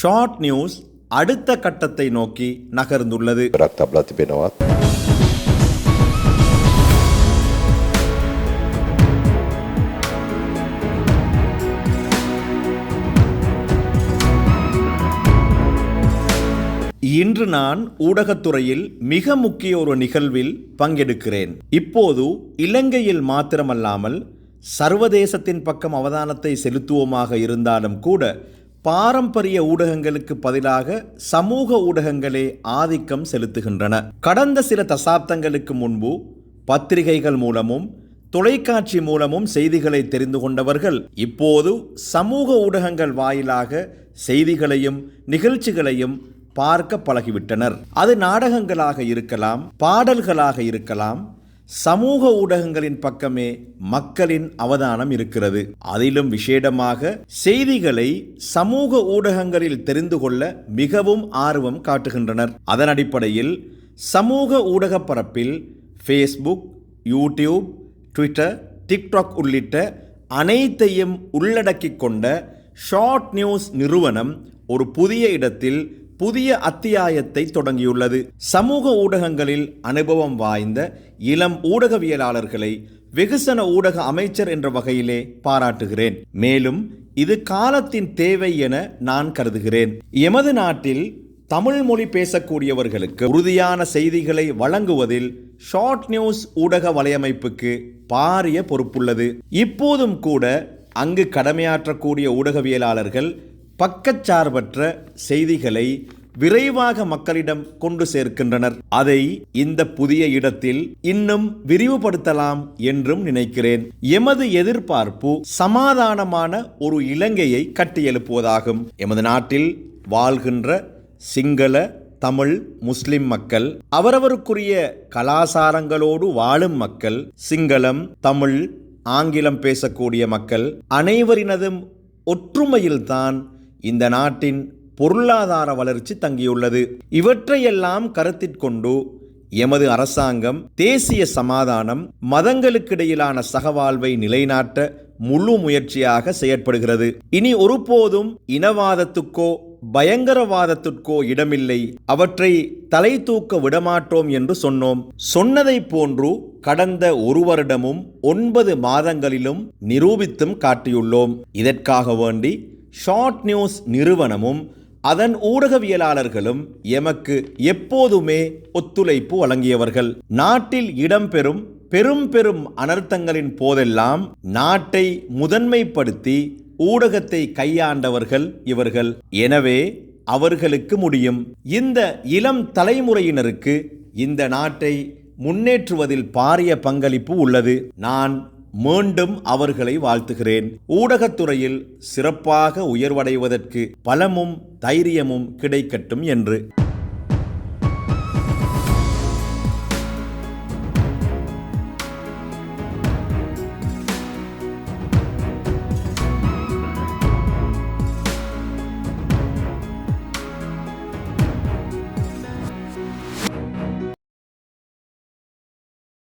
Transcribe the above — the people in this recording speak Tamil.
ஷார்ட் நியூஸ் அடுத்த கட்டத்தை நோக்கி நகர்ந்துள்ளது. இன்று நான் ஊடகத்துறையில் மிக முக்கிய ஒரு நிகழ்வில் பங்கெடுக்கிறேன். இப்போது இலங்கையில் மாத்திரமல்லாமல் சர்வதேசத்தின் பக்கம் அவதானத்தை செலுத்துவோமாக இருந்தாலும் கூட பாரம்பரிய ஊடகங்களுக்கு பதிலாக சமூக ஊடகங்களே ஆதிக்கம் செலுத்துகின்றன. கடந்த சில தசாப்தங்களுக்கு முன்பு பத்திரிகைகள் மூலமும் தொலைக்காட்சி மூலமும் செய்திகளை தெரிந்து கொண்டவர்கள் இப்போது சமூக ஊடகங்கள் வாயிலாக செய்திகளையும் நிகழ்ச்சிகளையும் பார்க்க பழகிவிட்டனர். அது நாடகங்களாக இருக்கலாம், பாடல்களாக இருக்கலாம். சமூக ஊடகங்களின் பக்கமே மக்களின் அவதானம் இருக்கிறது. அதிலும் விசேடமாக செய்திகளை சமூக ஊடகங்களில் தெரிந்து கொள்ள மிகவும் ஆர்வம் காட்டுகின்றனர். அதன் அடிப்படையில் சமூக ஊடக பரப்பில் ஃபேஸ்புக், யூடியூப், ட்விட்டர், டிக்டாக் உள்ளிட்ட அனைத்தையும் உள்ளடக்கிக் கொண்ட ஷார்ட் நியூஸ் நிறுவனம் ஒரு புதிய இடத்தில் புதிய அத்தியாயத்தை தொடங்கியுள்ளது. சமூக ஊடகங்களில் அனுபவம் வாய்ந்த இளம் ஊடகவியலாளர்களை வெகுசன ஊடக அமைச்சர் என்ற வகையிலே பாராட்டுகிறேன். மேலும் இது காலத்தின் தேவை என நான் கருதுகிறேன். எமது நாட்டில் தமிழ் மொழி பேசக்கூடியவர்களுக்கு உறுதியான செய்திகளை வழங்குவதில் ஷார்ட் நியூஸ் ஊடக வலையமைப்புக்கு பாரிய பொறுப்புள்ளது. இப்போதும் கூட அங்கு கடமையாற்றக்கூடிய ஊடகவியலாளர்கள் பக்கச்சார்பற்ற செய்திகளை விரைவாக மக்களிடம் கொண்டு சேர்க்கின்றனர். அதை இந்த புதிய இடத்தில் இன்னும் விரிவுபடுத்தலாம் என்றும் நினைக்கிறேன். எமது எதிர்பார்ப்பு சமாதானமான ஒரு இலங்கையை கட்டியெழுப்புவதாகும். எமது நாட்டில் வாழ்கின்ற சிங்கள, தமிழ், முஸ்லிம் மக்கள், அவரவருக்குரிய கலாசாரங்களோடு வாழும் மக்கள், சிங்களம், தமிழ், ஆங்கிலம் பேசக்கூடிய மக்கள் அனைவரினதும் ஒற்றுமையில்தான் இந்த நாட்டின் பொருளாதார வளர்ச்சி தங்கியுள்ளது. இவற்றையெல்லாம் கருத்திற்கொண்டு எமது அரசாங்கம் தேசிய சமாதானம், மதங்களுக்கிடையிலான சகவாழ்வை நிலைநாட்ட முழு முயற்சியாக செயற்படுகிறது. இனி ஒருபோதும் இனவாதத்துக்கோ பயங்கரவாதத்திற்கோ இடமில்லை, அவற்றை தலை தூக்க விடமாட்டோம் என்று சொன்னோம். சொன்னதை போன்று கடந்த ஒரு வருடமும் 9 மாதங்களிலும் நிரூபித்தும் காட்டியுள்ளோம். இதற்காக வேண்டி ஷார்ட் நியூஸ் நிறுவனமும் அதன் ஊடகவியலாளர்களும் எமக்கு எப்போதுமே ஒத்துழைப்பு வழங்கியவர்கள். நாட்டில் இடம்பெறும் பெரும் அனர்த்தங்களின் போதெல்லாம் நாட்டை முதன்மைப்படுத்தி ஊடகத்தை கையாண்டவர்கள் இவர்கள். எனவே அவர்களுக்கு முடியும். இந்த இளம் தலைமுறையினருக்கு இந்த நாட்டை முன்னேற்றுவதில் பாரிய பங்களிப்பு உள்ளது. நான் மீண்டும் அவர்களை வாழ்த்துகிறேன். ஊடகத்துறையில் சிறப்பாக உயர்வடைவதற்கு பலமும் தைரியமும் கிடைக்கட்டும் என்று.